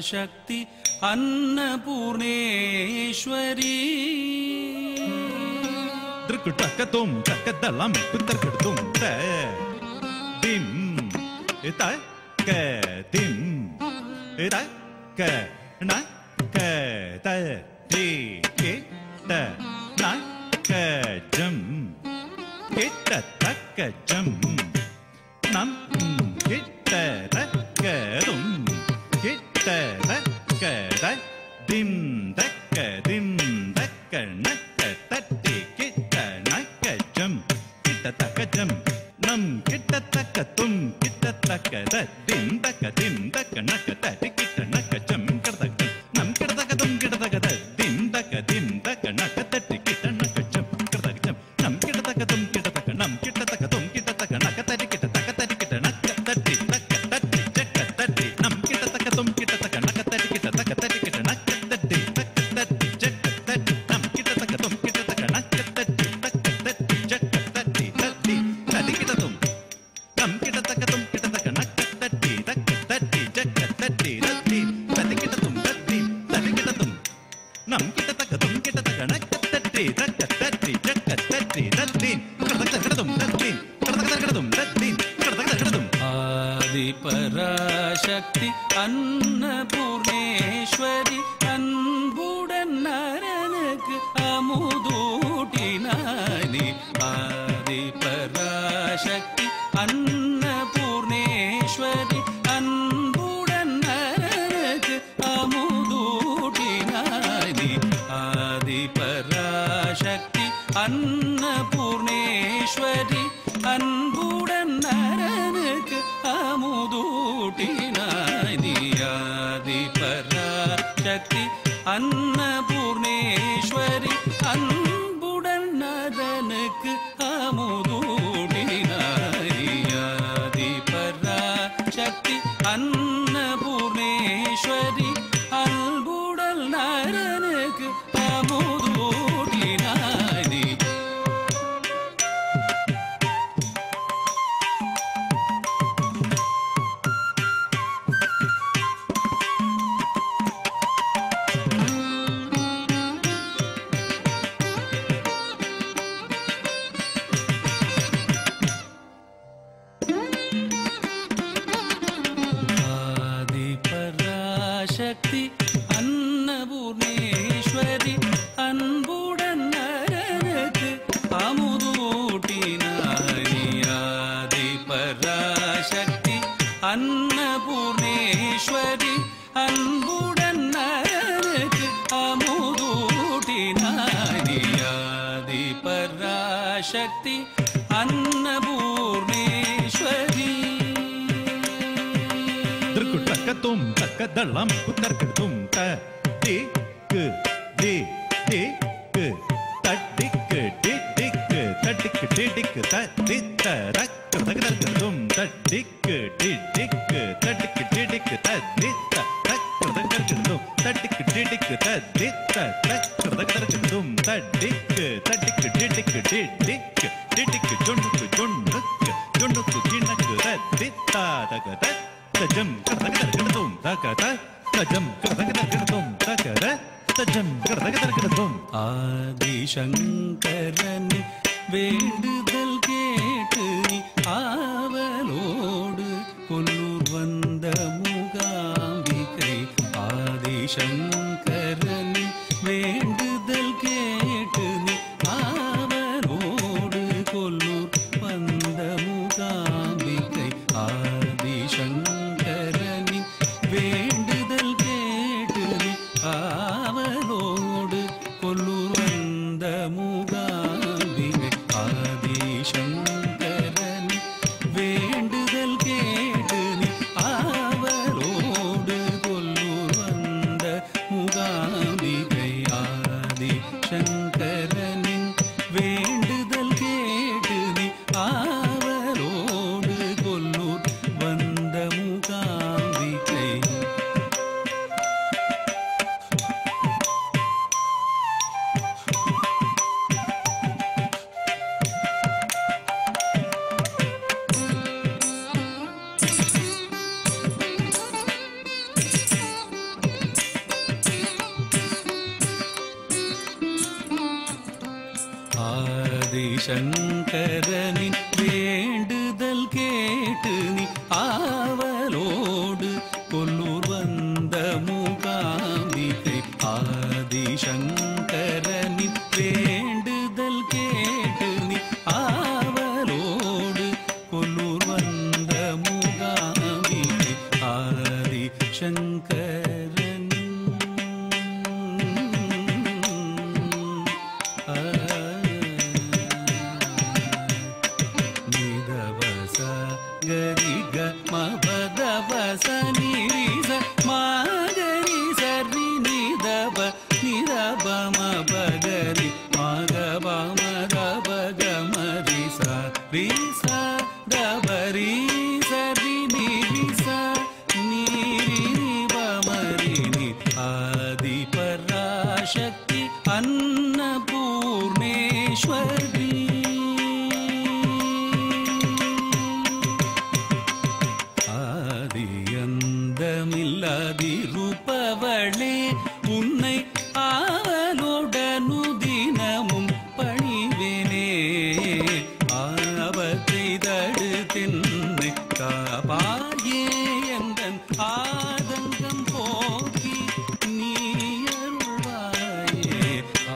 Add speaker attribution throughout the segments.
Speaker 1: शक्ति अन्नपूर्णेश्वरी
Speaker 2: त्रिकुटकतुम तकदलम कुतरकुतुम त दिम इता क दिम इता क न क त ति के त न क जम किट तक जम नम किट तक तुम किट तक दिम तक न तट्टी किट नक जम किट तक जम नम किट तक तुम किट तक दिम तक नक तट्टी किट नक जम किट तक नम किट तक तुम किट तक दिम तक नक तट्टी किट नक जम किट तक जम नम किट तक तुम किट तक नम किट तक तुम किट तक नक तट्टी किट नक तट्टी तक तट्टी जक तट्टी नम किट तक तुम किट तक नक तट्टी किट नक तट्टी किट नक तट्टी तक तट्टी जक तट्टी नम किट तक तुम किट तक नक तट्टी तक तट्टी जक तट्टी तट्टी तट्टी किट तुम नम किट तक तुम किट तक नक तट्टी तक तट्टी जक तट्टी तट्टी तट्टी किट तुम तट्टी तट्टी किट तुम नम किट तक तुम किट तक नक तट्टी तक तट्टी जक तट्टी तट्टी किट तक तुम तट्टी किट तुम तट्टी किट तुम
Speaker 1: आदि पराशक्ति अन्नपूर्णेश्वरी அன்புடன் நரனுக்கு அமுதூட்டினானே ஆதி பராசக்தி அன்னபூர்ணேஸ்வரி அன்புடன் நரனுக்கு அமுதூட்டினானே ஆதி பராசக்தி அன்னபூர்ணேஸ்வரி அன்புடன் நரனுக்கு அமுதூட்டினானே ஆதி பராசக்தி अन्नपूर्णेश्वरी அன்புடன் நரனுக்கு அமுதூட்டினாய் ஆதி பராசக்தி अन्नपूर्णेश्वरी அன்புடன் நரனுக்கு அமுதூட்டினாய் शक्ति अन्नपूर्णेश्वरी அன்புடன் நரனுக்கு அமுதூட்டினாய் ஆதி பராசக்தி अन्नपूर्णेश्वरी அன்புடன் நரனுக்கு அமுதூட்டினாய் ஆதி பராசக்தி अन्नपूर्णेश्वरी
Speaker 2: त्रिकुटकतुम तकदलम कुतरकुतुम त दिक दि दिक तटिक डिडिक तटिक डिडिक तदित रक तकदलकुतुम तटिक डिडिक तटिक डिडिक तदित रक तकदलकुतुम तटिक डिडिक तदित रक तकदलकुतुम तटिक तटिक डिडिक डिडिक डिडिक जुनुक गिनक तदित तगत तजम करदगदगदुम तकत तजम करदगदगदुम तकत तजम करदगदगदुम
Speaker 1: ஆதி சங்கரன் வேண்டுதல் கேட்டு ஆவலோடு கொல்லூர் வந்த மூகாம்பிகை ஆதி சங்கரன் வேண்டுதல் கேட்டு ஆவலோடு கொல்லூர் வந்த மூகாம்பிகை ஆதி சங்கரனின் வேண்டுதல் கேட்டு ஆவலோடு கொல்லூர் வந்த மூகாம்பிகை ஆதி சங்கரனின் வேண்டுதல் கேட்டு ஆவலோடு கொல்லூர் வந்த மூகாம்பிகை ஆதிசங்கரனின் வேண்டுதல் கேட்டு நீ ஆவலோடு கொல்லூர் வந்த மூகாம்பிகை. ஆதிசங்கரனின் வேண்டுதல் கேட்டு நீ ஆவலோடு கொல்லூர் வந்த மூகாம்பிகை. ஆதிசங்கரனின் நிதவச கரிக மபதவச நிரிச மாகரி சரி நிதவ நிதப மபகரி மகப மதபக மரிச ரிச தபரி சரி நிரிச நீரி பமரினி. ஆதி பராசக்தி அன்னபூர்ணேஸ்வரி. ஆதியந்தமில்லாதிருப்பவளே உன்னை ஆவலோடனு தினமும் பணிவேனே. ஆபத்தை தடுத்தென்னை காப்பாயே எந்தன் ஆதங்கம் போக்கி நீ அருள்வாயே.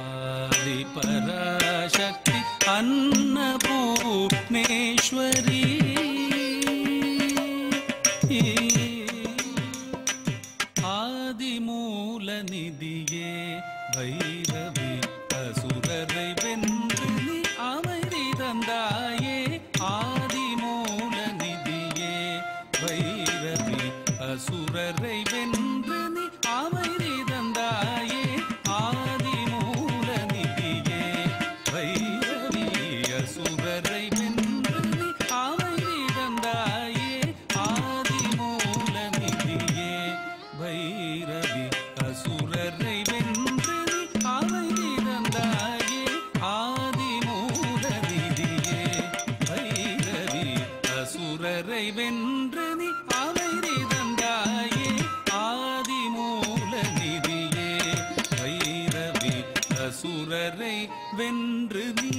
Speaker 1: ஆதி பராசக்தி அன்னபூர்ணேஸ்வரி. ஆதிமூல நிதியே பைரவி அசுரரை வென்று நீ அமைதி தந்தாயே. ஆதிமூல நிதியே பைரவி அசுரரை வென்று நீ அமைதி தந்தாயே. ஆதிமூல நிதியே பைரவி அசுரரை வென்று நீ அமைதி தந்தாயே. ஆதிமூல நிதியே பைரவி அசுரரை வென்று நீ அமைதி தந்தாயே. ஆதிமூல நிதியே பைரவி அசுரரை வென்று நீ அமைதி தந்தாயே. ஆதிமூல நிதியே பைரவி அசுரரை வென்று நீ